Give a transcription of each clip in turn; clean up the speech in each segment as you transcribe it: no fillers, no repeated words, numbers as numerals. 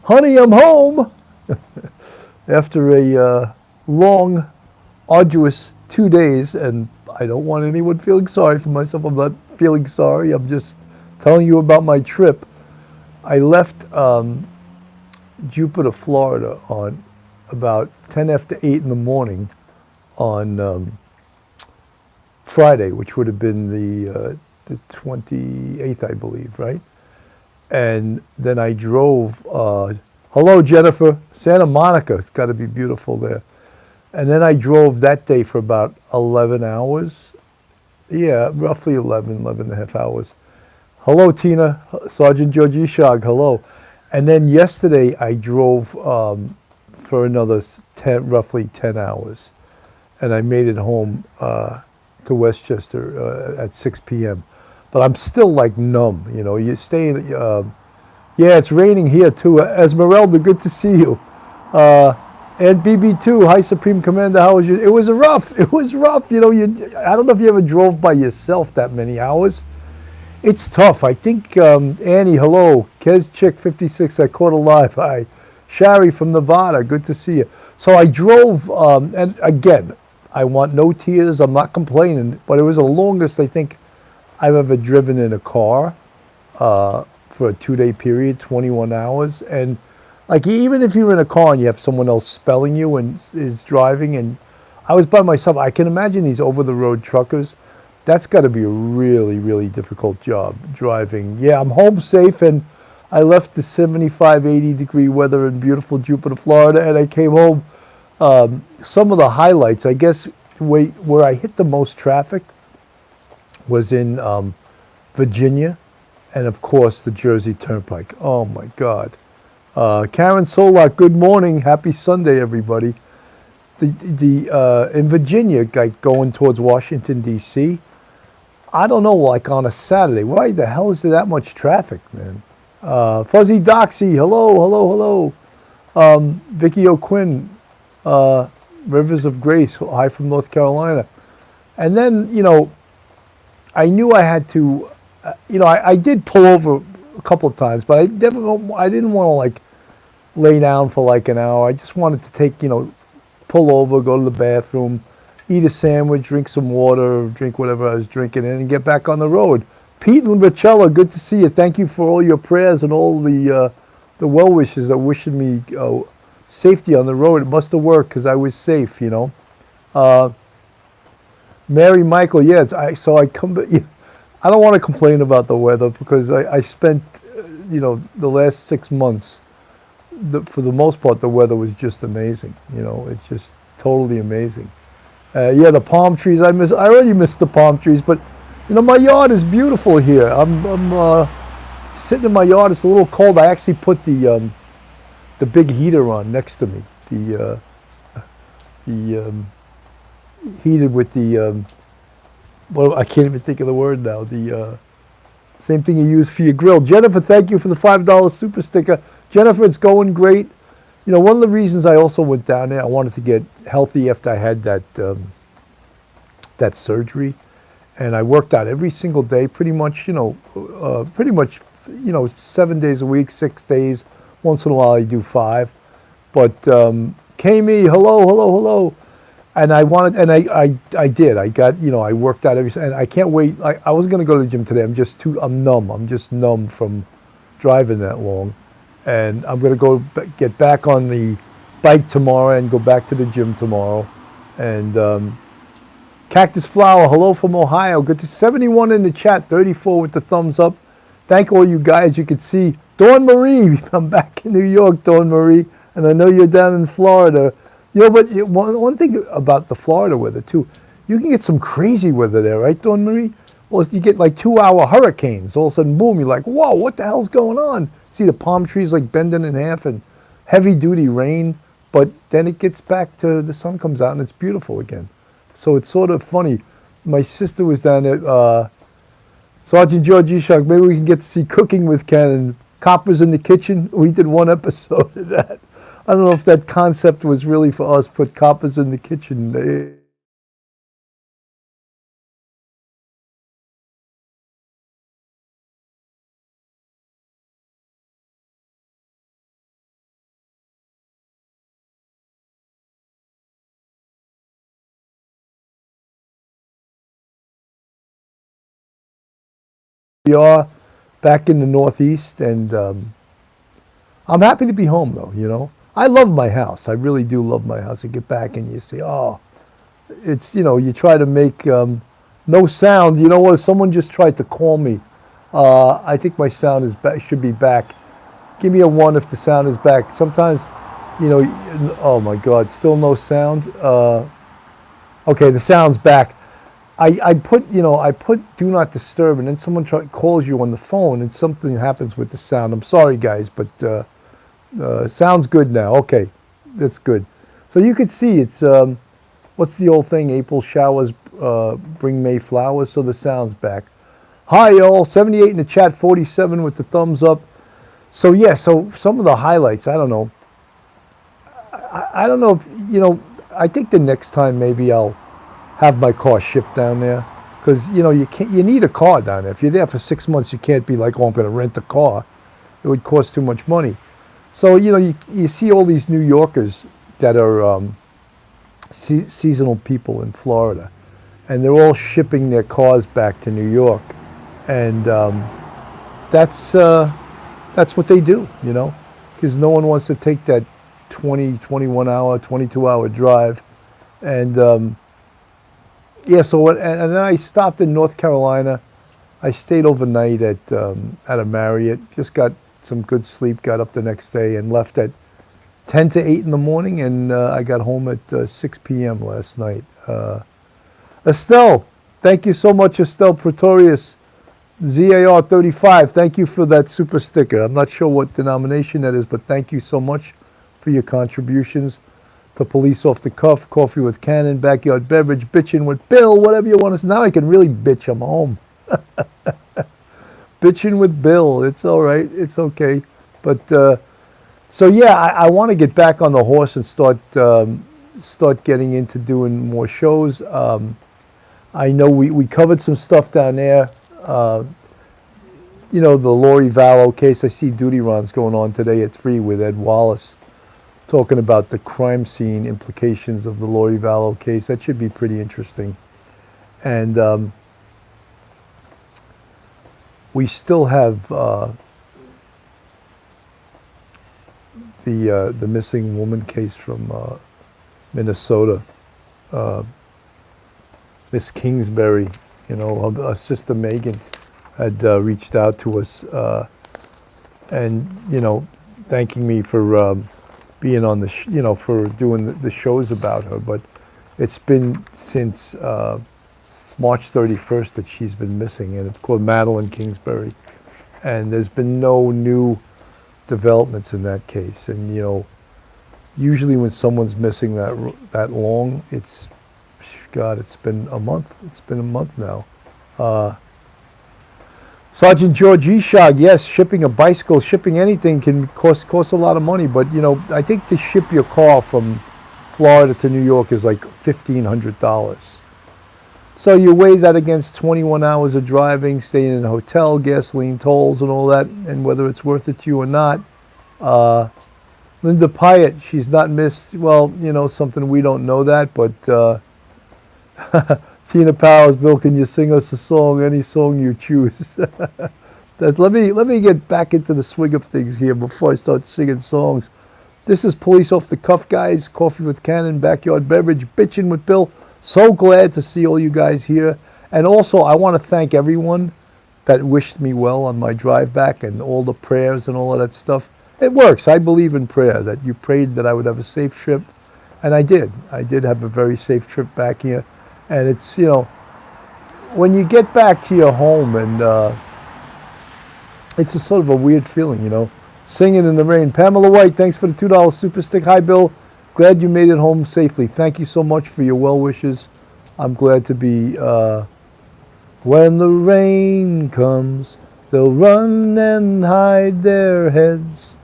Honey, I'm home. After a long, arduous 2 days, and I don't want anyone feeling sorry for myself. I'm not feeling sorry. I'm just telling you about my trip. I left Jupiter, Florida on about 10 after 8 in the morning on Friday, which would have been the 28th, I believe, right? And then I drove. Hello, Jennifer. Santa Monica. It's got to be beautiful there. And then I drove that day for about 11 hours. Yeah, roughly 11 and a half hours. Hello, Tina. Sergeant George Ishag. Hello. And then yesterday I drove for another 10, roughly 10 hours. And I made it home to Westchester at 6 p.m. But I'm still like numb. You know, you stay in. Yeah, it's raining here too. Esmeralda, good to see you. And BB2, hi Supreme Commander, how was you? It was rough. It was rough. You know, I don't know if you ever drove by yourself that many hours. It's tough. I think Annie, hello. Kez Chick 56, I caught a live. Hi. Shari from Nevada, good to see you. So I drove, and again, I want no tears. I'm not complaining, but it was the longest I think I've ever driven in a car for a 2 day period, 21 hours. And like even if you're in a car and you have someone else spelling you and is driving, and I was by myself, I can imagine these over-the-road truckers. That's got to be a really, really difficult job driving. Yeah, I'm home safe, and I left the 75, 80-degree weather in beautiful Jupiter, Florida, and I came home. Some of the highlights, I guess, where I hit the most traffic was in Virginia, and of course the Jersey Turnpike. Oh my God. Karen Solak, good morning. Happy Sunday, everybody. In Virginia, like going towards Washington, D.C., I don't know, like on a Saturday, why the hell is there that much traffic, man? Fuzzy Doxy, hello, hello, hello. Vicky O'Quinn, Rivers of Grace, hi from North Carolina. And then, you know, I knew I had to, I did pull over a couple of times, but I didn't want to like lay down for like an hour. I just wanted to take, pull over, go to the bathroom, eat a sandwich, drink some water, drink whatever I was drinking, and get back on the road. Pete and Rachella, good to see you. Thank you for all your prayers and all the well wishes that wishing me safety on the road. It must have worked because I was safe, Mary Michael, yes. So I come. I don't want to complain about the weather because I spent, the last 6 months. For the most part, the weather was just amazing. It's just totally amazing. Yeah, the palm trees. I already missed the palm trees, but my yard is beautiful here. I'm sitting in my yard. It's a little cold. I actually put the big heater on next to me. The heated with the well, I can't even think of the word now. The same thing you use for your grill. Jennifer, thank you for the $5 super sticker. Jennifer, it's going great. One of the reasons I also went down there, I wanted to get healthy after I had that surgery, and I worked out every single day, pretty much, 7 days a week, 6 days. Once in a while I do 5. But Kami, hello, hello, hello. And I wanted, and I did. I got, I worked out and I can't wait. I was going to go to the gym today. I'm numb. I'm just numb from driving that long. And I'm going to go get back on the bike tomorrow and go back to the gym tomorrow. And Cactus Flower, hello from Ohio. Good to 71 in the chat, 34 with the thumbs up. Thank all you guys. You could see Dawn Marie. I'm back in New York, Dawn Marie. And I know you're down in Florida. But one thing about the Florida weather, too, you can get some crazy weather there, right, Dawn Marie? Well, you get like 2-hour hurricanes. All of a sudden, boom, you're like, whoa, what the hell's going on? See the palm trees like bending in half and heavy-duty rain. But then it gets back to the sun comes out and it's beautiful again. So it's sort of funny. My sister was down there, Sergeant George Ishak, maybe we can get to see Cooking with Ken and Coppers in the Kitchen. We did one episode of that. I don't know if that concept was really for us, put coppers in the kitchen. we are back in the Northeast, and I'm happy to be home, though, you know. I love my house. I really do love my house. I get back and you say, oh, it's, you know, you try to make no sound. You know what? Someone just tried to call me. I think my sound is should be back. Give me a 1 if the sound is back. Sometimes, you know, oh my God, still no sound. Okay, the sound's back. I put do not disturb, and then someone calls you on the phone, and something happens with the sound. I'm sorry, guys, but sounds good now. Okay, that's good. So you could see it's what's the old thing? April showers bring May flowers. So the sound's back. Hi, y'all. 78 in the chat, 47 with the thumbs up. So yeah, so some of the highlights. I don't know. I don't know if, you know. I think the next time maybe I'll have my car shipped down there, because you know you need a car down there. If you're there for 6 months, you can't be like, oh, I'm going to rent a car. It would cost too much money. So you know you see all these New Yorkers that are seasonal people in Florida, and they're all shipping their cars back to New York, and that's what they do, you know, because no one wants to take that 20, 21 hour, 22 hour drive, and yeah, so and then I stopped in North Carolina. I stayed overnight at a Marriott. Just got some good sleep. Got up the next day and left at 10 to 8 in the morning, and I got home at 6 p.m. last night. Estelle, thank you so much, Estelle Pretorius, ZAR 35. Thank you for that super sticker. I'm not sure what denomination that is, but thank you so much for your contributions to Police Off the Cuff, Coffee with Cannon, Backyard Beverage, Bitchin' with Bill, whatever you want to say. Now I can really bitch. I'm home. Bitchin' with Bill. It's all right. It's okay. But so yeah, I want to get back on the horse and start getting into doing more shows. I know we covered some stuff down there. You know, the Lori Vallow case. I see Duty Runs going on today at 3 with Ed Wallace, talking about the crime scene implications of the Lori Vallow case. That should be pretty interesting. And we still have the missing woman case from Minnesota. Miss Kingsbury, you know, her sister Megan had reached out to us and, you know, thanking me for being on the, you know, for doing the shows about her. But it's been since March 31st that she's been missing, and it's called Madeline Kingsbury. And there's been no new developments in that case. And, you know, usually when someone's missing that long, it's, God, it's been a month. It's been a month now. Sergeant George Eshog, yes, shipping a bicycle, shipping anything can cost a lot of money. But, you know, I think to ship your car from Florida to New York is like $1,500. So you weigh that against 21 hours of driving, staying in a hotel, gasoline tolls and all that, and whether it's worth it to you or not. Linda Pyatt, she's not missed. Well, you know, something we don't know that, but Tina Powers, Bill, can you sing us a song, any song you choose? Let me get back into the swing of things here before I start singing songs. This is Police Off the Cuff, guys. Coffee with Cannon, Backyard Beverage, Bitchin' with Bill. So glad to see all you guys here. And also, I want to thank everyone that wished me well on my drive back and all the prayers and all of that stuff. It works. I believe in prayer, that you prayed that I would have a safe trip. And I did. I did have a very safe trip back here. And it's, you know, when you get back to your home, and it's a sort of a weird feeling, you know, singing in the rain. Pamela White, thanks for the $2 super stick. Hi, Bill. Glad you made it home safely. Thank you so much for your well wishes. I'm glad to be. When the rain comes, they'll run and hide their heads.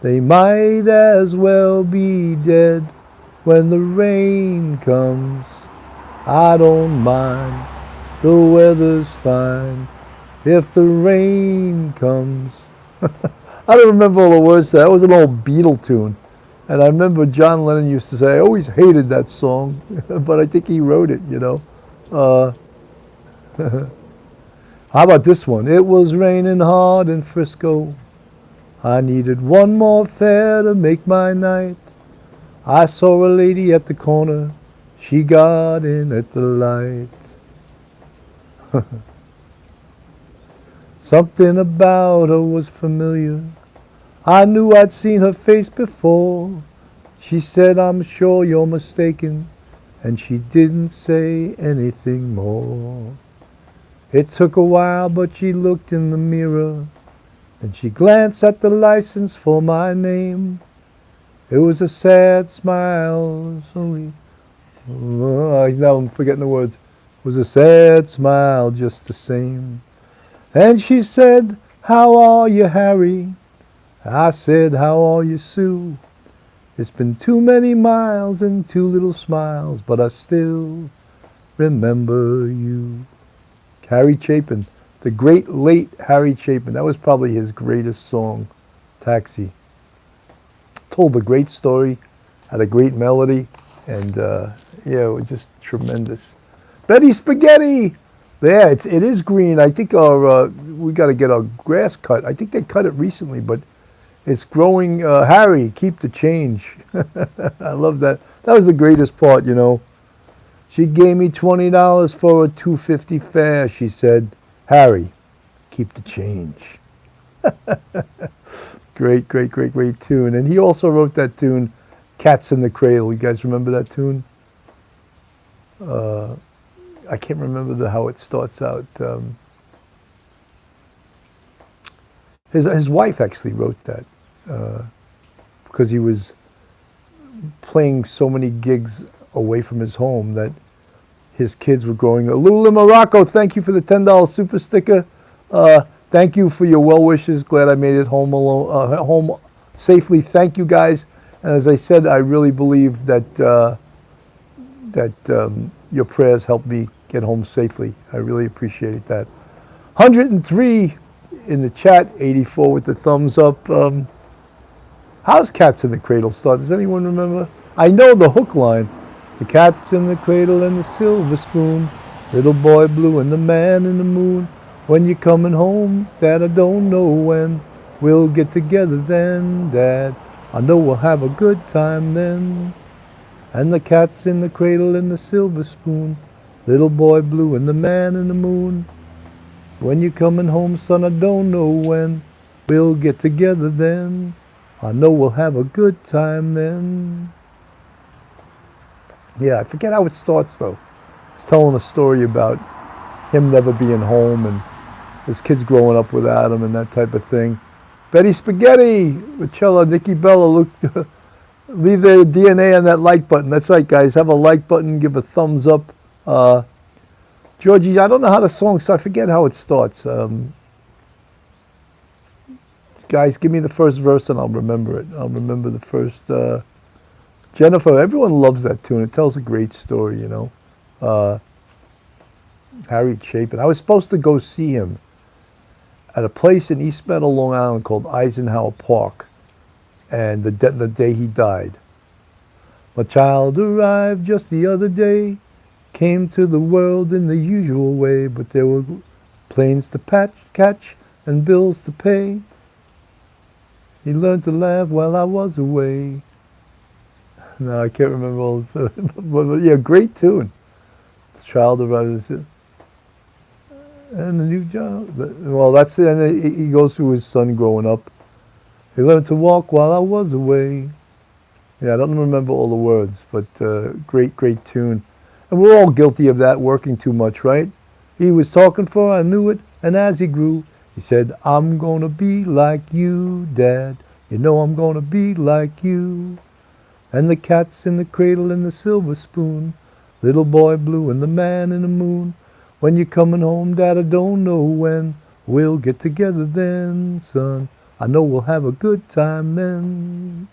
They might as well be dead when the rain comes. I don't mind, the weather's fine if the rain comes. I don't remember all the words to that. That was an old Beatle tune. And I remember John Lennon used to say, I always hated that song, but I think he wrote it, you know. How about this one? It was raining hard in Frisco. I needed one more fare to make my night. I saw a lady at the corner. She got in at the light. Something about her was familiar. I knew I'd seen her face before. She said, I'm sure you're mistaken. And she didn't say anything more. It took a while, but she looked in the mirror. And she glanced at the license for my name. It was a sad smile. Now I'm forgetting the words. It was a sad smile just the same. And she said, how are you, Harry? I said, how are you, Sue? It's been too many miles and too little smiles, but I still remember you. Harry Chapin, the great late Harry Chapin. That was probably his greatest song, Taxi. Told a great story, had a great melody, and yeah, it was just tremendous. Betty Spaghetti! Yeah, it is green. I think we got to get our grass cut. I think they cut it recently, but it's growing. Harry, keep the change. I love that. That was the greatest part, you know. She gave me $20 for a $2.50 fare. She said, Harry, keep the change. Great, great, great, great tune. And he also wrote that tune, Cats in the Cradle. You guys remember that tune? I can't remember how it starts out. His wife actually wrote that because he was playing so many gigs away from his home that his kids were growing up. Lula Morocco, thank you for the $10 super sticker. Thank you for your well wishes. Glad I made it home home safely. Thank you guys. And as I said, I really believe that your prayers helped me get home safely. I really appreciate that. 103 in the chat, 84 with the thumbs up. How's Cats in the Cradle start? Does anyone remember? I know the hook line. The cat's in the cradle and the silver spoon. Little boy blue and the man in the moon. When you're coming home, Dad, I don't know when. We'll get together then, Dad. I know we'll have a good time then. And the cat's in the cradle and the silver spoon. Little boy blue and the man in the moon. When you're coming home, son, I don't know when. We'll get together then. I know we'll have a good time then. Yeah, I forget how it starts though. It's telling a story about him never being home and his kids growing up without him and that type of thing. Betty Spaghetti, Richella, Nikki Bella, leave their DNA on that like button. That's right, guys. Have a like button, give a thumbs up. Georgie, I don't know how the song starts. I forget how it starts. Guys, give me the first verse and I'll remember it. I'll remember the first. Jennifer, everyone loves that tune. It tells a great story, you know. Harry Chapin. I was supposed to go see him at a place in East Meadow, Long Island called Eisenhower Park, and the day he died. My child arrived just the other day, came to the world in the usual way, but there were planes to catch and bills to pay. He learned to laugh while I was away. No, I can't remember all the but yeah, great tune. It's Child arrived and the new job. Well, that's it. And he goes through his son growing up. He learned to walk while I was away. Yeah, I don't remember all the words, but great, great tune. And we're all guilty of that, working too much, right? He was talking for, I knew it, and as he grew, he said, I'm gonna be like you, Dad. You know I'm gonna be like you. And the cat's in the cradle and the silver spoon. Little boy blue and the man in the moon. When you're coming home, Dad, I don't know when. We'll get together then, son. I know we'll have a good time then.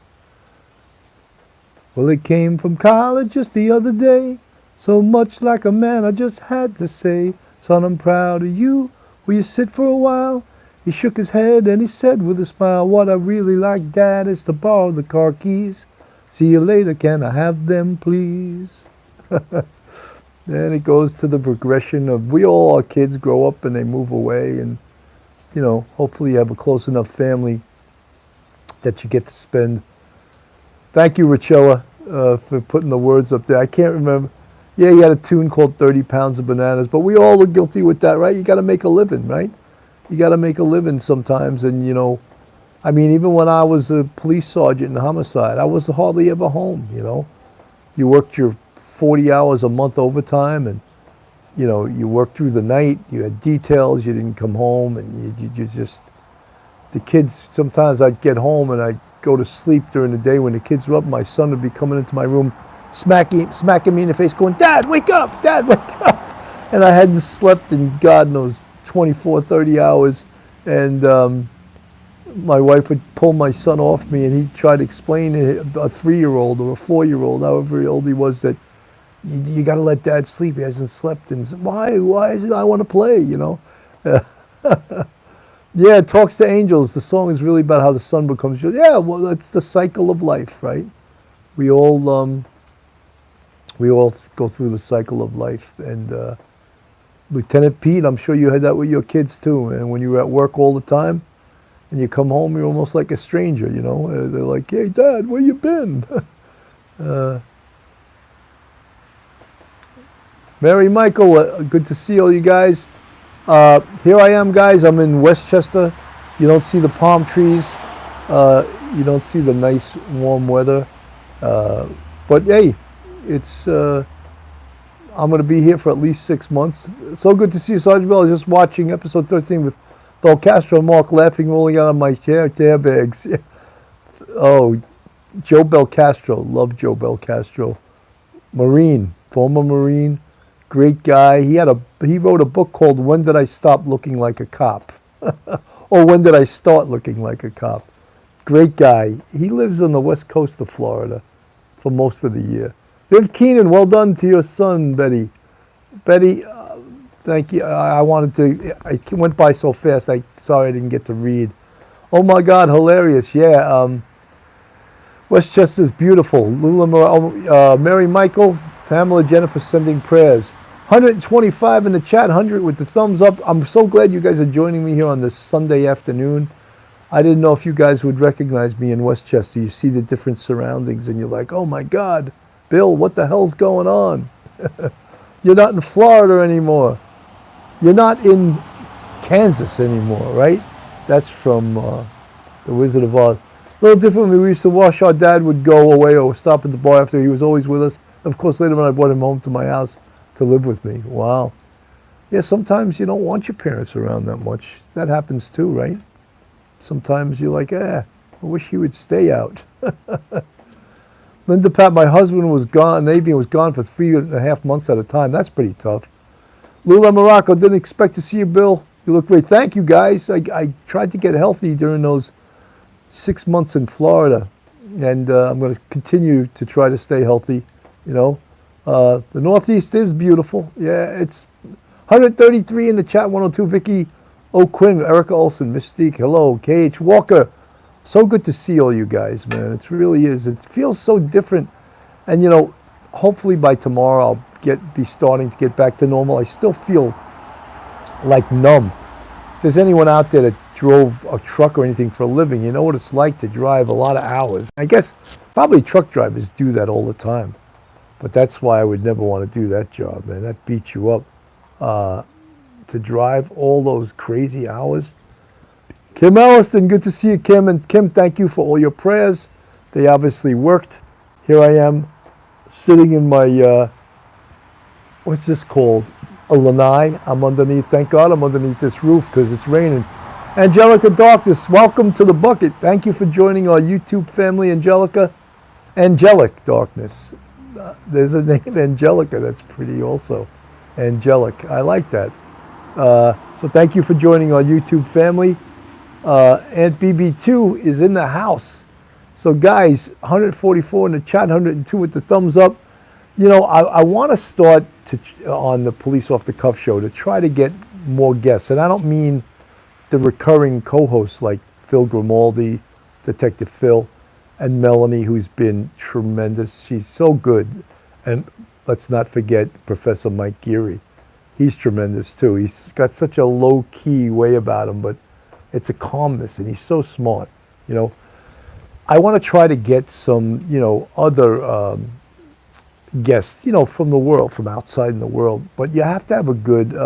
Well, it came from college just the other day. So much like a man, I just had to say, son, I'm proud of you. Will you sit for a while? He shook his head and he said with a smile, what I really like, Dad, is to borrow the car keys. See you later, can I have them, please? Then it goes to the progression of our kids grow up and they move away, and hopefully you have a close enough family that you get to spend. Thank you, Richella, for putting the words up there. I can't remember. Yeah, you had a tune called 30 Pounds of Bananas, but we all are guilty with that, right? You got to make a living, right? You got to make a living sometimes, and even when I was a police sergeant in homicide, I was hardly ever home, You worked your 40 hours a month overtime, and you worked through the night, you had details, you didn't come home, and you just, the kids, sometimes I'd get home and I'd go to sleep during the day when the kids were up. My son would be coming into my room, smacking me in the face, going, Dad, wake up, Dad, wake up. And I hadn't slept in God knows 24, 30 hours, and my wife would pull my son off me, and he'd try to explain to a 3-year-old or a 4-year-old, however old he was, that you got to let Dad sleep. He hasn't slept. And why is it I want to play, Yeah, it talks to angels. The song is really about how the sun becomes yours. Yeah, well, that's the cycle of life, right? We all go through the cycle of life. And Lieutenant Pete, I'm sure you had that with your kids too. And when you were at work all the time, and you come home, you're almost like a stranger, They're like, hey, Dad, where you been? Mary Michael, good to see all you guys. Here I am, guys. I'm in Westchester. You don't see the palm trees. You don't see the nice warm weather. But hey, it's I'm going to be here for at least 6 months. So good to see you, Sergeant Bell. I was just watching episode 13 with Belcastro and Mark laughing, rolling out of my chair bags. Oh, Joe Belcastro. Love Joe Belcastro. Marine, former Marine. Great guy. He wrote a book called When Did I Stop Looking Like a Cop? Or When Did I Start Looking Like a Cop? Great guy. He lives on the west coast of Florida for most of the year. Viv Keenan, well done to your son, Betty. Betty, thank you. It went by so fast, sorry I didn't get to read. Oh my God, hilarious. Yeah, Westchester's beautiful. Mary Michael, Pamela, Jennifer sending prayers. 125 in the chat, 100 with the thumbs up. I'm so glad you guys are joining me here on this Sunday afternoon. I didn't know if you guys would recognize me in Westchester. You see the different surroundings and you're like, oh my God, Bill, what the hell's going on? You're not in Florida anymore. You're not in Kansas anymore, right? That's from The Wizard of Oz. A little different. We used to wash. Our dad would go away or stop at the bar after. He was always with us. Of course, later on, I brought him home to my house to live with me. Wow. Yeah, sometimes you don't want your parents around that much. That happens too, right? Sometimes you're like, I wish he would stay out. Linda Pat, my husband was gone, Navy was gone for 3.5 months at a time. That's pretty tough. Lula Morocco, didn't expect to see you, Bill. You look great. Thank you, guys. I tried to get healthy during those 6 months in Florida, and I'm going to continue to try to stay healthy. The Northeast is beautiful. Yeah, it's 133 in the chat. 102. Vicky O'Quinn, Erica Olson, Mystique. Hello, KH Walker. So good to see all you guys, man. It really is. It feels so different, and hopefully by tomorrow I'll be starting to get back to normal. I still feel like numb. If there's anyone out there that drove a truck or anything for a living, you know what it's like to drive a lot of hours. I guess probably truck drivers do that all the time, but that's why I would never want to do that job, man. That beats you up. To drive all those crazy hours. Kim Elliston, good to see you, Kim. And Kim, thank you for all your prayers. They obviously worked. Here I am, sitting in my, what's this called? A lanai. I'm underneath, thank God I'm underneath this roof because it's raining. Angelica Darkness, welcome to the bucket. Thank you for joining our YouTube family, Angelica. Angelic Darkness. There's a name, Angelica, that's pretty also. Angelic, I like that. So thank you for joining our YouTube family. Aunt BB2 is in the house. So guys, 144 in the chat, 102 with the thumbs up. I want to start on the Police Off the Cuff show to try to get more guests. And I don't mean the recurring co-hosts like Phil Grimaldi, Detective Phil, and Melanie, who's been tremendous. She's so good. And let's not forget Professor Mike Geary. He's tremendous too. He's got such a low-key way about him, but it's a calmness, and he's so smart. You know, I want to try to get some, other guests, from the world, from outside in the world. But you have to have a good.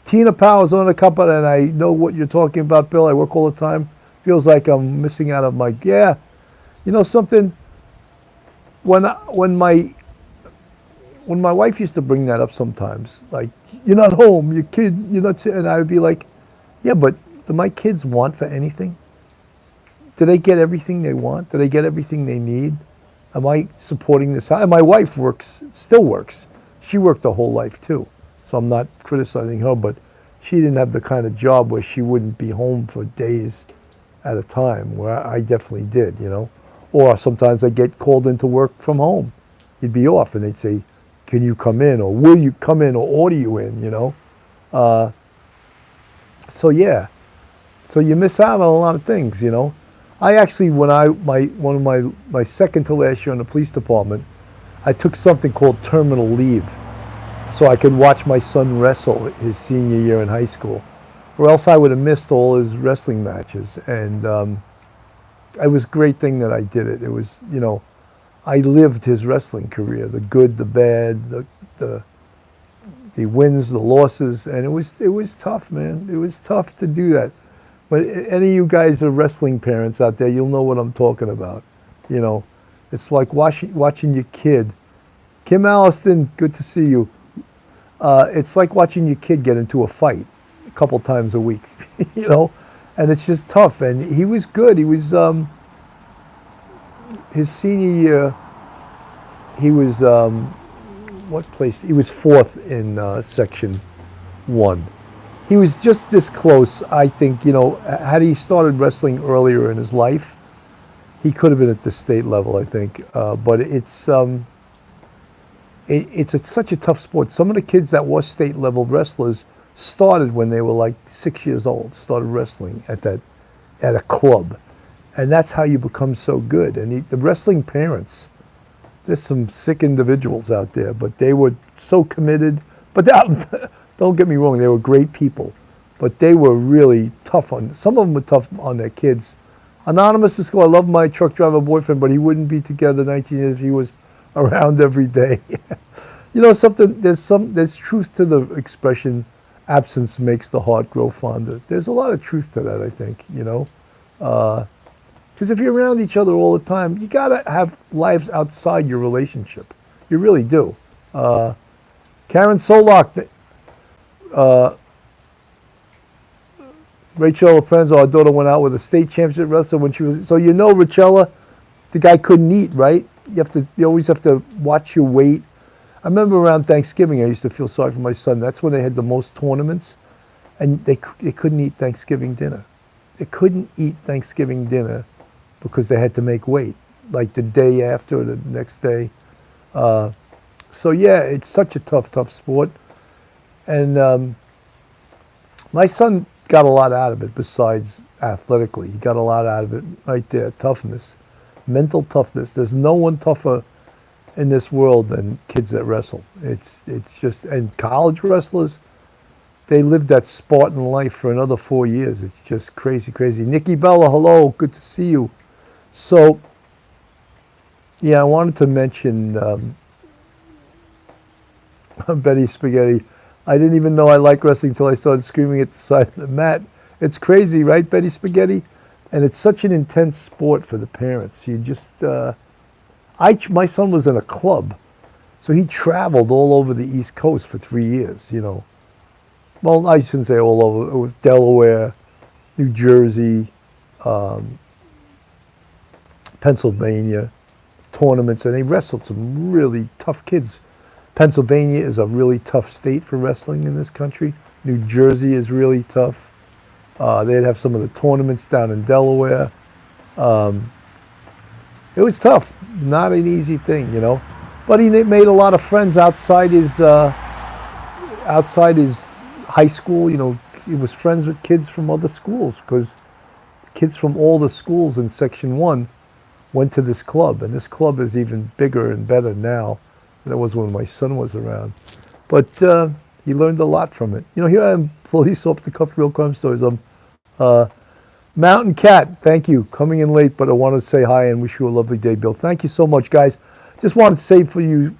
Tina Powell's on a couple, and I know what you're talking about, Bill. I work all the time. Feels like I'm missing out on my. Yeah, you know something. When my wife used to bring that up sometimes, like, you're not home, your kid, you're not, and I would be like, yeah, but do my kids want for anything? Do they get everything they want? Do they get everything they need? Am I supporting this? And my wife still works. She worked her whole life too. So I'm not criticizing her, but she didn't have the kind of job where she wouldn't be home for days at a time, where I definitely did, Or sometimes I get called into work from home. You'd be off, and they'd say, can you come in, or will you come in, or order you in, So yeah, so you miss out on a lot of things, I actually, one of my second to last year in the police department, I took something called terminal leave, so I could watch my son wrestle his senior year in high school, or else I would have missed all his wrestling matches. And it was a great thing that I did it. It was, I lived his wrestling career, the good, the bad, the wins, the losses, and it was tough, man. It was tough to do that. But any of you guys are wrestling parents out there, you'll know what I'm talking about. It's like watching your kid. Kim Alliston, good to see you. It's like watching your kid get into a fight a couple times a week, and it's just tough. And he was good. He was, his senior year, he was, what place? He was fourth in Section 1. He was just this close, I think, had he started wrestling earlier in his life, he could have been at the state level, I think. But it's such a tough sport. Some of the kids that were state level wrestlers started when they were like 6 years old, started wrestling at a club. And that's how you become so good. And the wrestling parents, there's some sick individuals out there, but they were so committed. But don't get me wrong, they were great people, but they were really tough some of them were tough on their kids. Anonymous is school, I love my truck driver boyfriend, but he wouldn't be together 19 years if he was around every day. Something, there's truth to the expression, absence makes the heart grow fonder. There's a lot of truth to that, I think, because if you're around each other all the time, you gotta have lives outside your relationship. You really do. Karen Solak, Rachel Aprenzo, our daughter, went out with a state championship wrestler when she was. So Rachella, the guy couldn't eat, right? You always have to watch your weight. I remember around Thanksgiving, I used to feel sorry for my son. That's when they had the most tournaments, and they couldn't eat Thanksgiving dinner. They couldn't eat Thanksgiving dinner because they had to make weight, like the day after or the next day. So yeah, it's such a tough sport. And my son got a lot out of it besides athletically. He got a lot out of it right there. Toughness, mental toughness. There's no one tougher in this world than kids that wrestle. It's just, and college wrestlers, they live that Spartan life for another 4 years. It's just crazy. Nikki Bella, hello, good to see you. So, yeah, I wanted to mention Betty Spaghetti. I didn't even know I liked wrestling until I started screaming at the side of the mat. It's crazy, right, Betty Spaghetti? And it's such an intense sport for the parents. You just, my son was in a club, so he traveled all over the East Coast for 3 years, Well, I shouldn't say all over. It was Delaware, New Jersey, Pennsylvania, tournaments, and they wrestled some really tough kids. Pennsylvania is a really tough state for wrestling in this country. New Jersey is really tough. They'd have some of the tournaments down in Delaware. It was tough, not an easy thing, But he made a lot of friends outside his high school. He was friends with kids from other schools because kids from all the schools in Section 1 went to this club, and this club is even bigger and better now. That was when my son was around. But he learned a lot from it. You know, here I am, police off the cuff, real crime stories. Mountain Cat, thank you. Coming in late, but I want to say hi and wish you a lovely day, Bill. Thank you so much, guys. Just wanted to say for you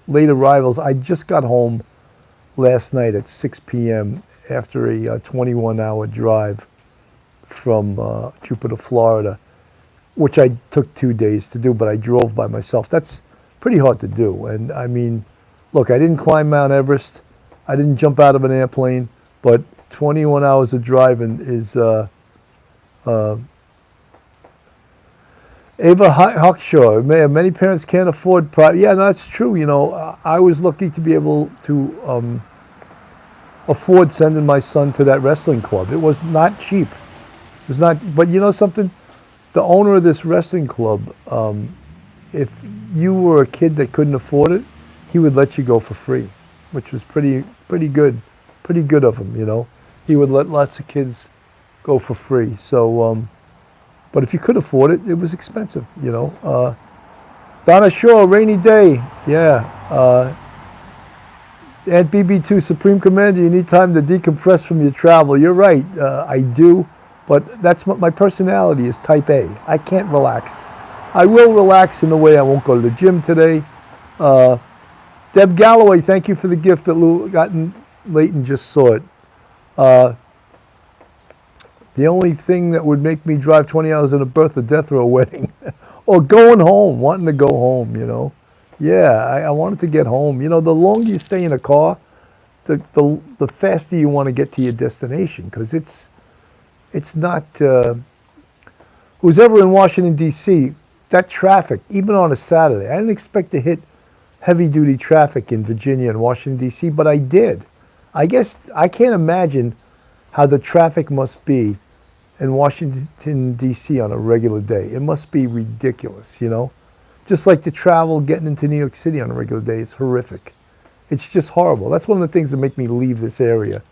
late arrivals, I just got home last night at 6 p.m. after a 21-hour drive from Jupiter, Florida, which I took 2 days to do, but I drove by myself. That's pretty hard to do. And I mean, look, I didn't climb Mount Everest. I didn't jump out of an airplane, but 21 hours of driving is Ava Hawkshaw, many parents can't afford private. Yeah, no, that's true. You know, I was lucky to be able to afford sending my son to that wrestling club. It was not cheap. It was not, but you know something? The owner of this wrestling club, if you were a kid that couldn't afford it, he would let you go for free, which was pretty good of him. You know, he would let lots of kids go for free. So. But if you could afford it, it was expensive, you know. Donna Shaw, rainy day. Yeah. Aunt BB2, Supreme Commander, you need time to decompress from your travel. You're right, I do. But that's what my personality is, type A. I can't relax. I will relax in a way I won't go to the gym today. Deb Galloway, thank you for the gift that Lou got in late and just saw it. The only thing that would make me drive 20 hours in a birth, a death, or a wedding, or going home, wanting to go home, you know. Yeah, I wanted to get home. You know, the longer you stay in a car, the faster you want to get to your destination, because it's not, who's ever in Washington, D.C., that traffic, even on a Saturday, I didn't expect to hit heavy-duty traffic in Virginia and Washington, D.C., but I did. I guess I can't imagine how the traffic must be in Washington, D.C. on a regular day. It must be ridiculous, you know? Just like the travel getting into New York City on a regular day is horrific. It's just horrible. That's one of the things that make me leave this area,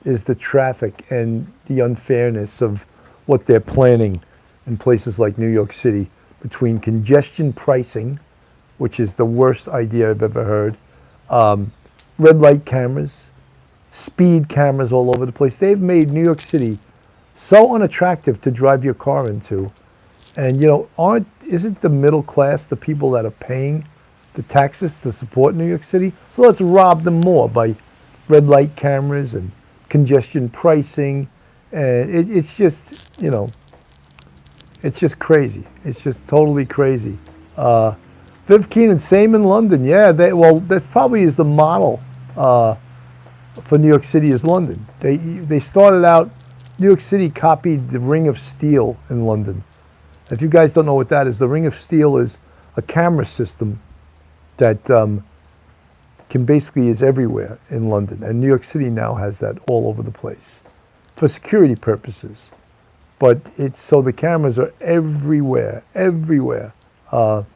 is the traffic and the unfairness of what they're planning in places like New York City, between congestion pricing, which is the worst idea I've ever heard, red light cameras, speed cameras all over the place. They've made New York City so unattractive to drive your car into. And you know, isn't the middle class the people that are paying the taxes to support New York City? So let's rob them more by red light cameras and congestion pricing. And it's just, you know, it's just crazy. It's just totally crazy. Viv Keenan, same in London. Yeah, that probably is the model for New York City is London. They started out, New York City copied the Ring of Steel in London. If you guys don't know what that is, the Ring of Steel is a camera system that is everywhere in London. And New York City now has that all over the place for security purposes. But it's so the cameras are everywhere. And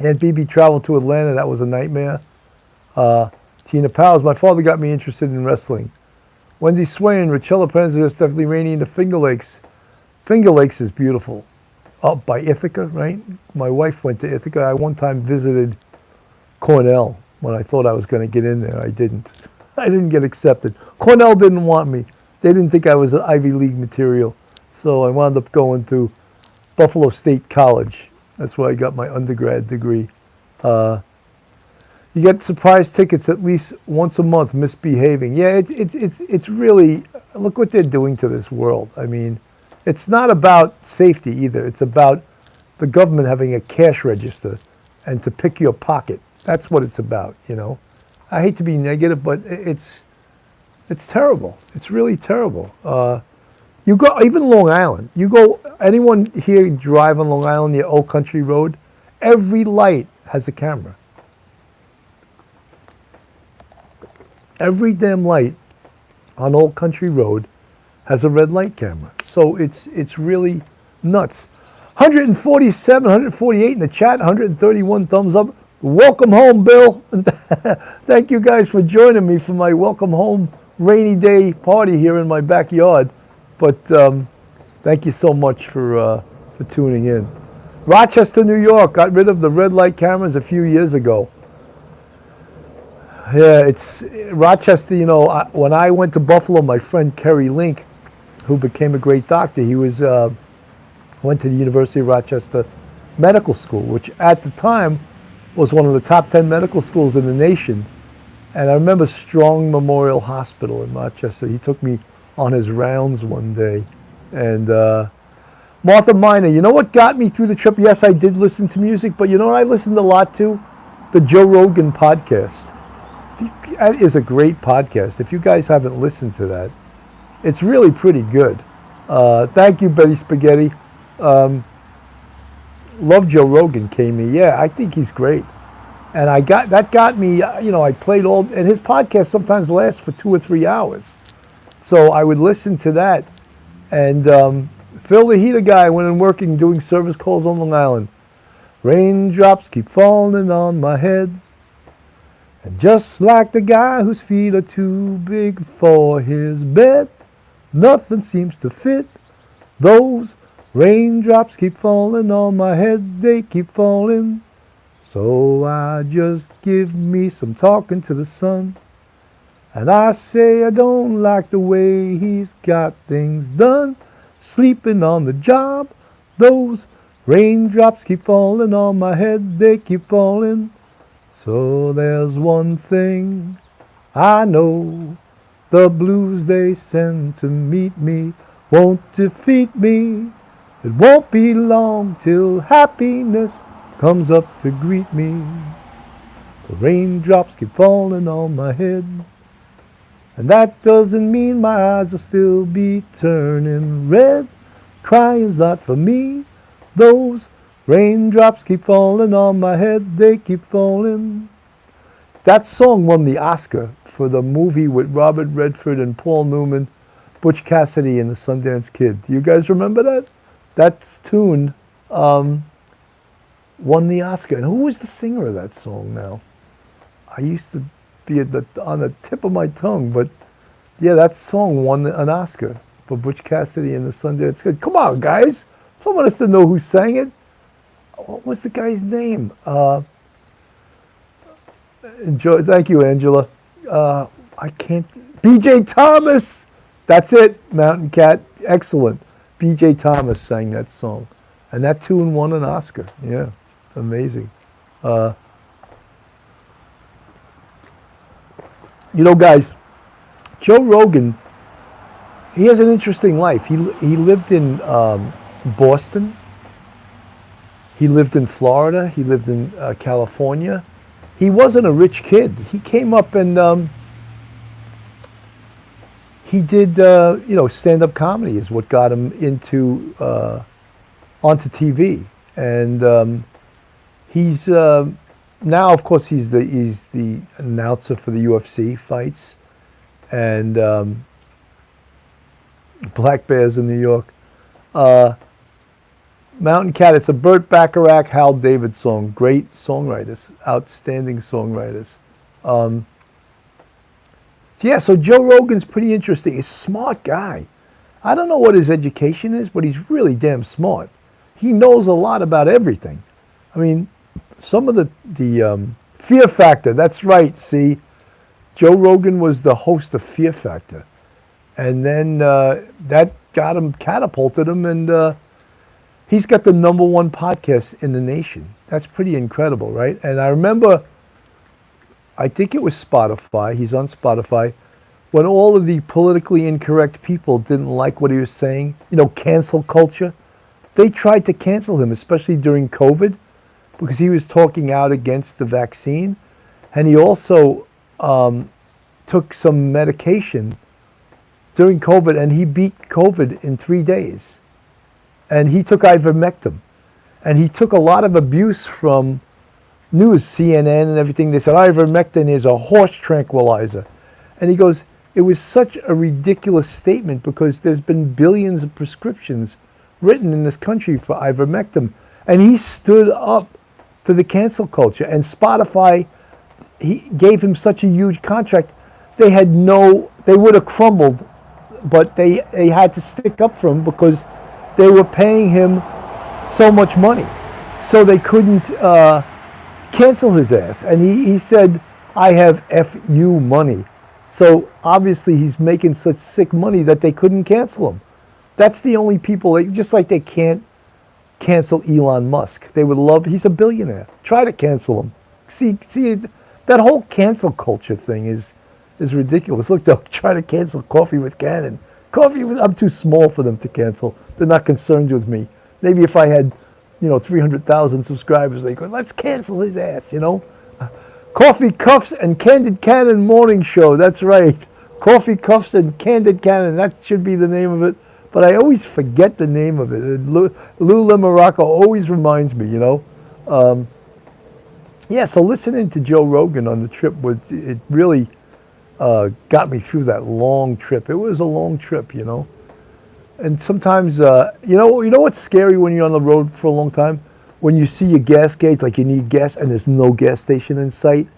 BB traveled to Atlanta, that was a nightmare. Tina Powers, my father got me interested in wrestling. Wendy Swain, Richella Penza, it's definitely rainy in the Finger Lakes. Finger Lakes is beautiful. Up by Ithaca, right? My wife went to Ithaca. I one time visited Cornell when I thought I was going to get in there. I didn't. I didn't get accepted. Cornell didn't want me. They didn't think I was an Ivy League material. So I wound up going to Buffalo State College. That's where I got my undergrad degree. You get surprise tickets at least once a month, misbehaving. Yeah, it's really, look what they're doing to this world. I mean, it's not about safety either. It's about the government having a cash register and to pick your pocket. That's what it's about, you know. I hate to be negative, but it's terrible. It's really terrible. You go, even Long Island, you go, anyone here drive on Long Island near Old Country Road? Every light has a camera. Every damn light on Old Country Road has a red light camera. So it's really nuts. 147, 148 in the chat, 131 thumbs up. Welcome home, Bill. Thank you guys for joining me for my welcome home rainy day party here in my backyard. But thank you so much for tuning in. Rochester, New York, got rid of the red light cameras a few years ago. Yeah, it's Rochester. When I went to Buffalo, my friend Kerry Link, who became a great doctor, he went to the University of Rochester Medical School, which at the time was one of the top 10 medical schools in the nation. And I remember Strong Memorial Hospital in Rochester. He took me on his rounds one day. And Martha Minor, you know what got me through the trip? Yes, I did listen to music, but you know what I listened a lot to? The Joe Rogan podcast. That is a great podcast. If you guys haven't listened to that, it's really pretty good. Thank you, Betty Spaghetti. Love Joe Rogan, Kami. Yeah, I think he's great. And that got me, I played and his podcast sometimes lasts for 2 or 3 hours. So I would listen to that. And Phil the Heater guy went in working, doing service calls on Long Island. Raindrops keep falling on my head. And just like the guy whose feet are too big for his bed, nothing seems to fit. Those raindrops keep falling on my head, they keep falling. So I just give me some talking to the sun. And I say I don't like the way he's got things done. Sleeping on the job, those raindrops keep falling on my head, they keep falling. So there's one thing I know, the blues they send to meet me won't defeat me. It won't be long till happiness comes up to greet me. The raindrops keep falling on my head, and that doesn't mean my eyes will still be turning red. Crying's not for me. Those raindrops keep falling on my head, they keep falling. That song won the Oscar for the movie with Robert Redford and Paul Newman, Butch Cassidy and the Sundance Kid. Do you guys remember that? That tune won the Oscar. And who was the singer of that song now? I used to be on the tip of my tongue, but yeah, that song won an Oscar for Butch Cassidy and the Sundance Kid. Come on, guys. Someone has to know who sang it. What was the guy's name? Thank you, Angela. I can't. B.J. Thomas. That's it, Mountain Cat. Excellent. B.J. Thomas sang that song, and that tune won an Oscar. Yeah, amazing. Guys, Joe Rogan, he has an interesting life. He lived in Boston. He lived in Florida. He lived in California. He wasn't a rich kid. He came up and he did, stand-up comedy is what got him onto TV. And he's now, of course, he's the announcer for the UFC fights and Black Bears in New York. Mountain Cat, it's a Burt Bacharach, Hal David song. Great songwriters, outstanding songwriters. So Joe Rogan's pretty interesting. He's a smart guy. I don't know what his education is, but he's really damn smart. He knows a lot about everything. I mean, some of the Fear Factor, that's right, see. Joe Rogan was the host of Fear Factor. And then that got him, catapulted him, and he's got the #1 podcast in the nation. That's pretty incredible, right? And I remember, I think it was Spotify, he's on Spotify, when all of the politically incorrect people didn't like what he was saying, cancel culture, they tried to cancel him, especially during COVID, because he was talking out against the vaccine. And he also took some medication during COVID, and he beat COVID in 3 days. And he took ivermectin. And he took a lot of abuse from news, CNN and everything. They said ivermectin is a horse tranquilizer. And he goes, it was such a ridiculous statement because there's been billions of prescriptions written in this country for ivermectin. And he stood up to the cancel culture. And Spotify, he gave him such a huge contract. They would have crumbled, but they had to stick up for him because they were paying him so much money. so they couldn't cancel his ass. And he said, I have FU money. So obviously he's making such sick money that they couldn't cancel him. That's the only people, just like they can't cancel Elon Musk. They would love, he's a billionaire. Try to cancel him. See, that whole cancel culture thing is ridiculous. Look, they'll try to cancel Coffee with Cannon. I'm too small for them to cancel. They're not concerned with me. Maybe if I had, 300,000 subscribers, they go, let's cancel his ass, Coffee Cuffs and Candid Cannon Morning Show. That's right. Coffee Cuffs and Candid Cannon. That should be the name of it. But I always forget the name of it. Lou Limaraco always reminds me, Yeah, so listening to Joe Rogan on the trip, it really got me through that long trip. It was a long trip, And sometimes, you know what's scary when you're on the road for a long time? When you see your gas gauge, like you need gas, and there's no gas station in sight.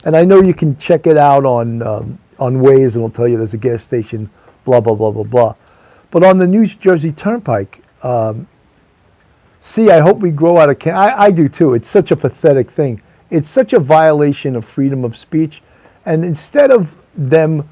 And I know you can check it out on Waze, and it'll tell you there's a gas station, blah, blah, blah, blah, blah. But on the New Jersey Turnpike, I hope we grow out of I do too. It's such a pathetic thing. It's such a violation of freedom of speech. And instead of them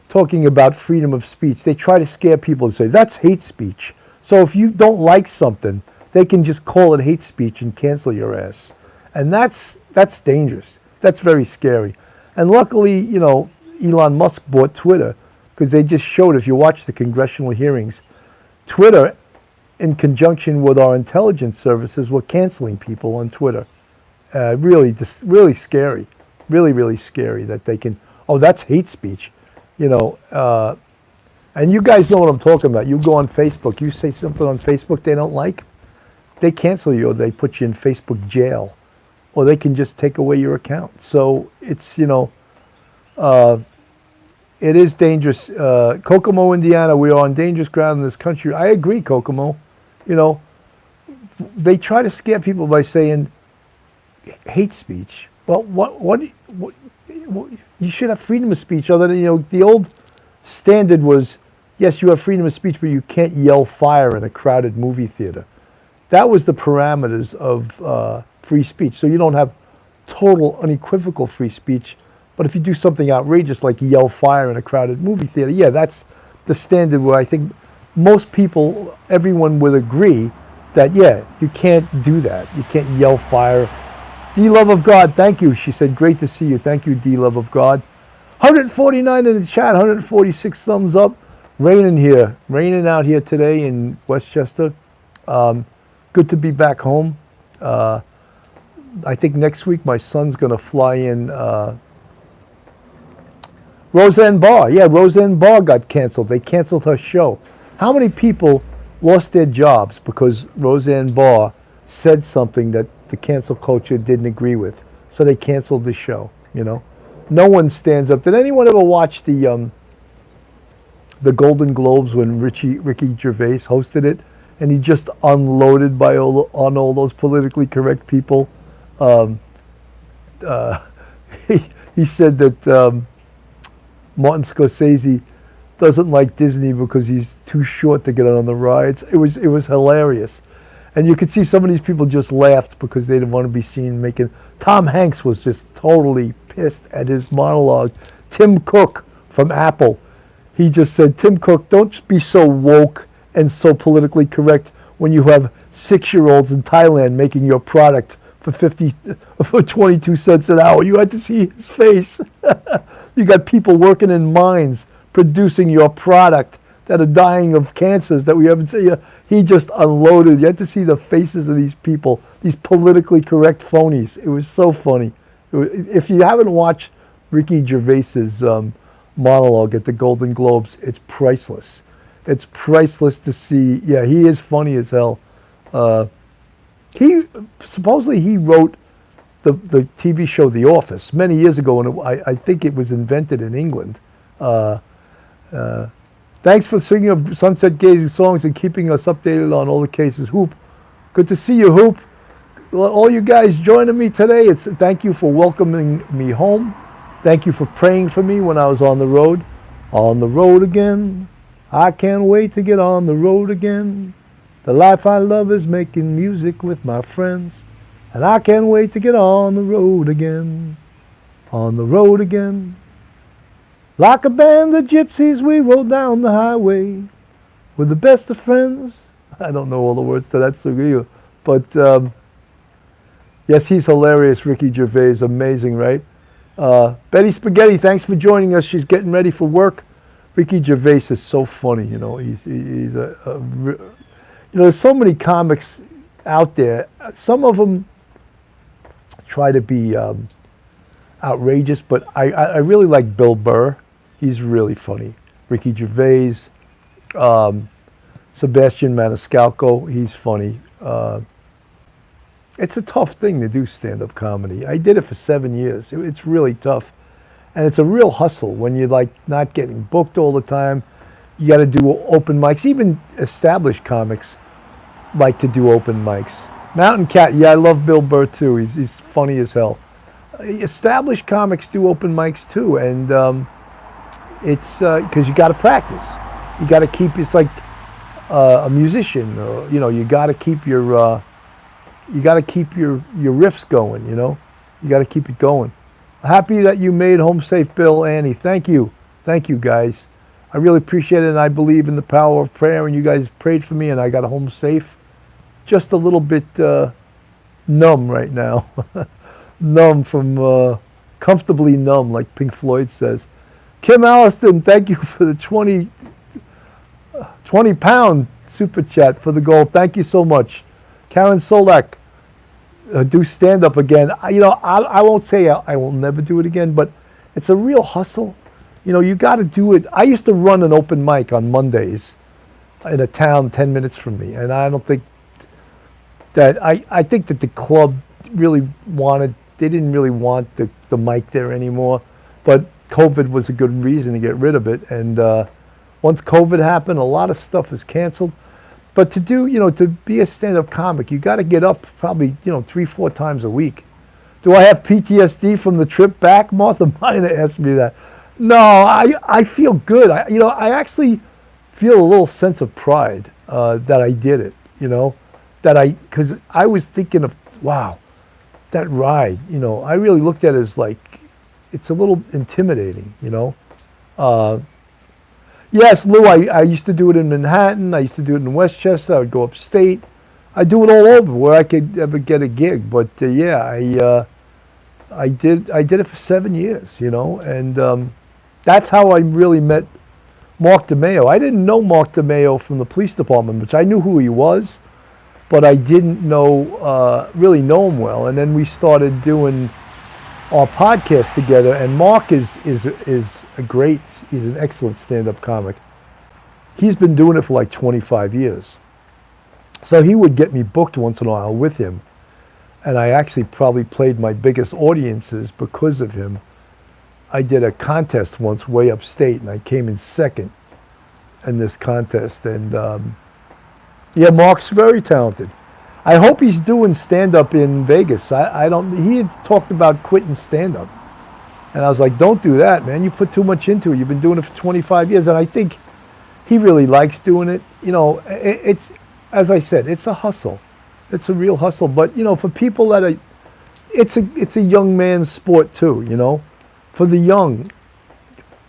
talking about freedom of speech, they try to scare people and say, that's hate speech. So if you don't like something, they can just call it hate speech and cancel your ass. And that's dangerous. That's very scary. And luckily, Elon Musk bought Twitter, because they just showed, if you watch the congressional hearings, Twitter, in conjunction with our intelligence services, were canceling people on Twitter. Really scary. Really, really scary that they can, that's hate speech. And you guys know what I'm talking about. You go on Facebook, you say something on Facebook they don't like, they cancel you, or they put you in Facebook jail, or they can just take away your account. So it's, it is dangerous. Kokomo, Indiana, we are on dangerous ground in this country. I agree, Kokomo. They try to scare people by saying hate speech. Well, what you should have freedom of speech. Other than, the old standard was, yes, you have freedom of speech, but you can't yell fire in a crowded movie theater. That was the parameters of free speech. So you don't have total, unequivocal free speech. But if you do something outrageous like yell fire in a crowded movie theater, yeah, that's the standard where I think most people, everyone would agree that, yeah, you can't do that. You can't yell fire. D Love of God, thank you. She said, great to see you. Thank you, D Love of God. 149 in the chat, 146 thumbs up. Raining out here today in Westchester. Good to be back home. I think next week my son's going to fly in. Roseanne Barr. Yeah, Roseanne Barr got canceled. They canceled her show. How many people lost their jobs because Roseanne Barr said something that the cancel culture didn't agree with? So they canceled the show, No one stands up. Did anyone ever watch the Golden Globes when Ricky Gervais hosted it? And he just unloaded on all those politically correct people. He said that Martin Scorsese doesn't like Disney because he's too short to get on the rides. It was hilarious. And you could see some of these people just laughed because they didn't want to be seen making. Tom Hanks was just totally pissed at his monologue. Tim Cook from Apple, he just said, Tim Cook, don't be so woke and so politically correct when you have 6-year-olds in Thailand making your product for 22 cents an hour. You had to see his face. You got people working in mines producing your product that are dying of cancers that we haven't seen. He just unloaded. You had to see the faces of these people, these politically correct phonies. It was so funny. If you haven't watched Ricky Gervais's monologue at the Golden Globes, it's priceless. It's priceless to see. Yeah, he is funny as hell. He wrote the TV show The Office many years ago, and I think it was invented in England. Thanks for singing of sunset gazing songs and keeping us updated on all the cases. Hoop, good to see you, Hoop. All you guys joining me today, thank you for welcoming me home. Thank you for praying for me when I was on the road. On the road again. I can't wait to get on the road again. The life I love is making music with my friends. And I can't wait to get on the road again. On the road again. Like a band of gypsies, we rode down the highway with the best of friends. I don't know all the words to that song either. But yes, he's hilarious, Ricky Gervais. Amazing, right? Betty Spaghetti, thanks for joining us. She's getting ready for work. Ricky Gervais is so funny, you know. He's there's so many comics out there. Some of them try to be outrageous, but I really like Bill Burr. He's really funny. Ricky Gervais, Sebastian Maniscalco, he's funny. It's a tough thing to do stand-up comedy. I did it for 7 years. It's really tough. And it's a real hustle when you're like not getting booked all the time. You got to do open mics. Even established comics like to do open mics. Mountain Cat, yeah, I love Bill Burr too. He's funny as hell. Established comics do open mics too, and it's because you got to practice. You got to keep. It's like a musician. You know, you got to keep your riffs going. You know, you got to keep it going. Happy that you made home safe, Bill, Annie. Thank you, guys. I really appreciate it, and I believe in the power of prayer. And you guys prayed for me, and I got home safe. Just a little bit numb right now. Numb from comfortably numb, like Pink Floyd says. Kim Alliston, thank you for the 20-pound super chat for the goal. Thank you so much. Karen Solak, do stand up again. I won't say I will never do it again, but it's a real hustle. You know, you got to do it. I used to run an open mic on Mondays in a town 10 minutes from me, and I don't think that I think that the club really they didn't really want the mic there anymore, but COVID was a good reason to get rid of it. And once COVID happened, a lot of stuff was canceled. But to be a stand-up comic, you got to get up probably 3-4 times a week. Do I have PTSD from the trip back? Martha Minor asked me that. No, I feel good. I actually feel a little sense of pride that I did it. Because I was thinking of, wow, that ride. I really looked at it as like, it's a little intimidating. Yes, Lou, I used to do it in Manhattan. I used to do it in Westchester. I would go upstate. I do it all over where I could ever get a gig. But I did it for 7 years, and that's how I really met Mark DeMeo. I didn't know Mark DeMeo from the police department, which I knew who he was, but I didn't really know him well. And then we started doing our podcast together, and Mark is he's an excellent stand-up comic. He's been doing it for like 25 years. So he would get me booked once in a while with him. And I actually probably played my biggest audiences because of him. I did a contest once way upstate, and I came in second in this contest. And Mark's very talented. I hope he's doing stand-up in Vegas. He had talked about quitting stand-up. And I was like, don't do that, man. You put too much into it. You've been doing it for 25 years. And I think he really likes doing it. It's, as I said, it's a hustle. It's a real hustle. But, for people that it's a young man's sport too, For the young,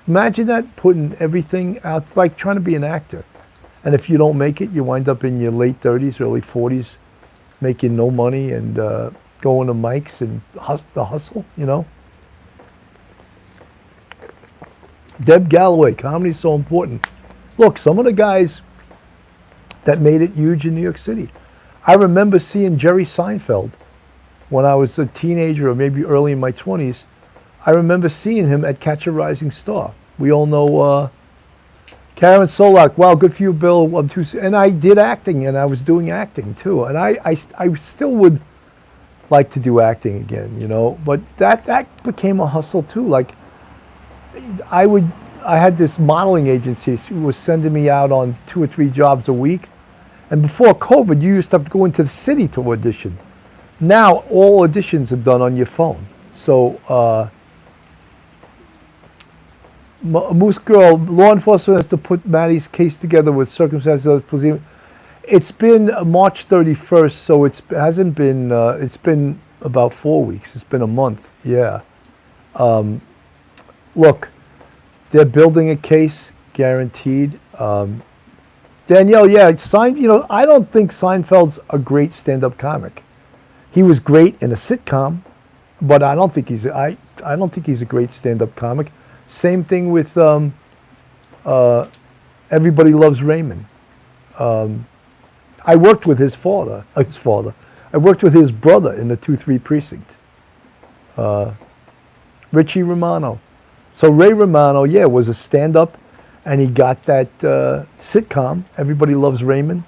imagine that, putting everything out, like trying to be an actor. And if you don't make it, you wind up in your late 30s, early 40s, making no money and going to mics and the hustle, Deb Galloway, comedy's so important. Look, some of the guys that made it huge in New York City. I remember seeing Jerry Seinfeld when I was a teenager or maybe early in my 20s. I remember seeing him at Catch a Rising Star. We all know Karen Solak. Wow, good for you, Bill. And I did acting, and I was doing acting too. And I still would like to do acting again, But that became a hustle too. Like, I had this modeling agency who was sending me out on 2 or 3 jobs a week. And before COVID, you used to have to go into the city to audition. Now, all auditions are done on your phone. So, Moose Girl, law enforcement has to put Maddie's case together with circumstances. It's been March 31st, so it hasn't been. It's been about 4 weeks. It's been a month. Yeah. Look, they're building a case, guaranteed. Danielle, yeah, I don't think Seinfeld's a great stand-up comic. He was great in a sitcom, but I don't think he's a great stand-up comic. Same thing with Everybody Loves Raymond. I worked with his father. I worked with his brother in the 2-3 precinct. Richie Romano. So Ray Romano, yeah, was a stand-up, and he got that sitcom, Everybody Loves Raymond.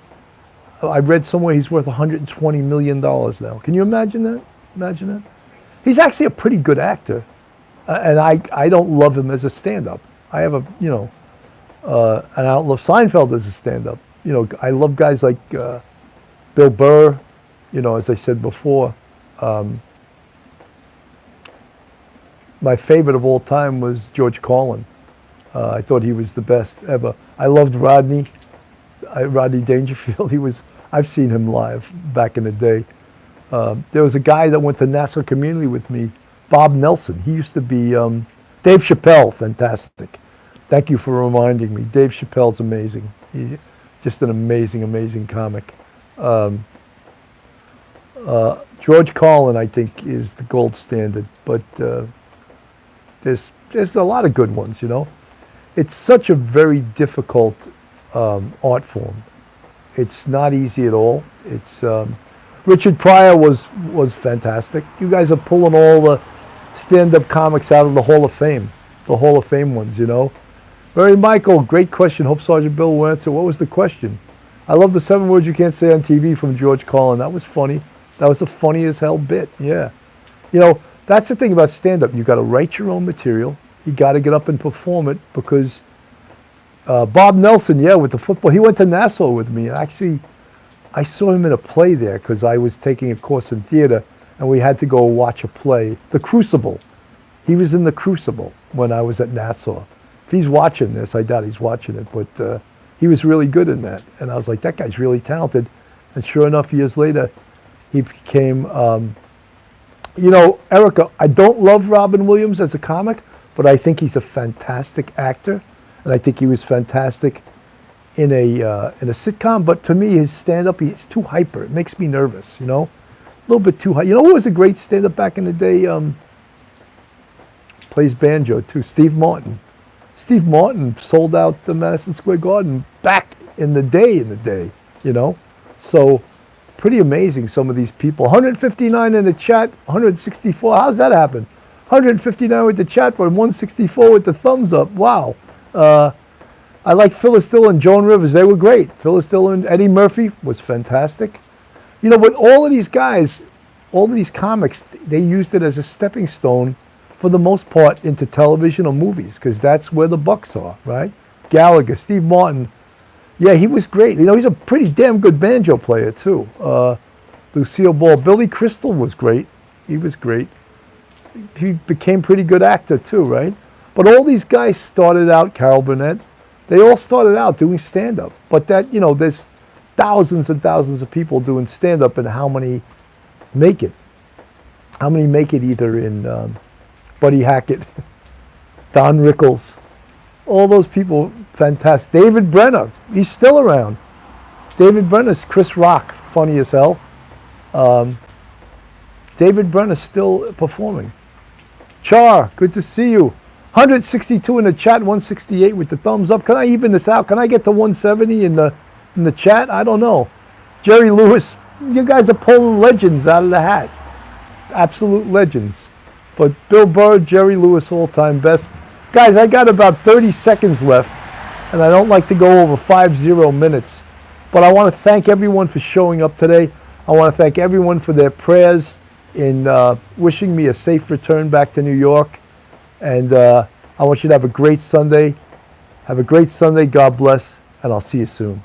I read somewhere he's worth $120 million now. Can you imagine that? Imagine that. He's actually a pretty good actor, and I don't love him as a stand-up. I have and I don't love Seinfeld as a stand-up. I love guys like Bill Burr, as I said before. My favorite of all time was George Carlin. I thought he was the best ever. I loved Rodney Dangerfield. I've seen him live back in the day. There was a guy that went to Nassau Community with me, Bob Nelson. He used to be Dave Chappelle, fantastic. Thank you for reminding me. Dave Chappelle's amazing. He's just an amazing, amazing comic. George Carlin, I think, is the gold standard, but there's a lot of good ones, It's such a very difficult art form. It's not easy at all. It's Richard Pryor was fantastic. You guys are pulling all the stand-up comics out of the Hall of Fame, the Hall of Fame ones, Mary Michael, great question. Hope Sergeant Bill will answer. What was the question? I love the 7 words you can't say on TV from George Carlin. That was funny. That was a funny as hell bit. Yeah. That's the thing about stand-up. You got to write your own material. You got to get up and perform it because Bob Nelson, yeah, with the football, he went to Nassau with me. Actually, I saw him in a play there because I was taking a course in theater and we had to go watch a play, The Crucible. He was in The Crucible when I was at Nassau. If he's watching this, I doubt he's watching it, but he was really good in that. And I was like, that guy's really talented. And sure enough, years later, he became, Erica, I don't love Robin Williams as a comic, but I think he's a fantastic actor. And I think he was fantastic in a sitcom. But to me, his stand-up, he's too hyper. It makes me nervous, a little bit too high. You know who was a great stand-up back in the day? Plays banjo, too, Steve Martin. Steve Martin sold out the Madison Square Garden back in the day, So pretty amazing, some of these people. 159 in the chat, 164. How's that happen? 159 with the chat, but 164 with the thumbs up. Wow. I like Phyllis Diller and Joan Rivers. They were great. Phyllis Diller and Eddie Murphy was fantastic. But all of these guys, all of these comics, they used it as a stepping stone for the most part into television or movies because that's where the bucks are, right? Gallagher, Steve Martin. Yeah, he was great. He's a pretty damn good banjo player, too. Lucille Ball. Billy Crystal was great. He was great. He became pretty good actor, too, right? But all these guys started out, Carol Burnett, they all started out doing stand-up. But there's thousands and thousands of people doing stand-up, and how many make it? How many make it either in Buddy Hackett, Don Rickles, all those people, fantastic. David Brenner, he's still around. David Brenner's Chris Rock, funny as hell. David Brenner's still performing. Char, good to see you. 162 in the chat, 168 with the thumbs up. Can I even this out? Can I get to 170 in the chat? I don't know. Jerry Lewis, you guys are pulling legends out of the hat. Absolute legends. But Bill Burr, Jerry Lewis, all-time best. Guys, I got about 30 seconds left, and I don't like to go over 50 minutes. But I want to thank everyone for showing up today. I want to thank everyone for their prayers in wishing me a safe return back to New York. And I want you to have a great Sunday. Have a great Sunday. God bless, and I'll see you soon.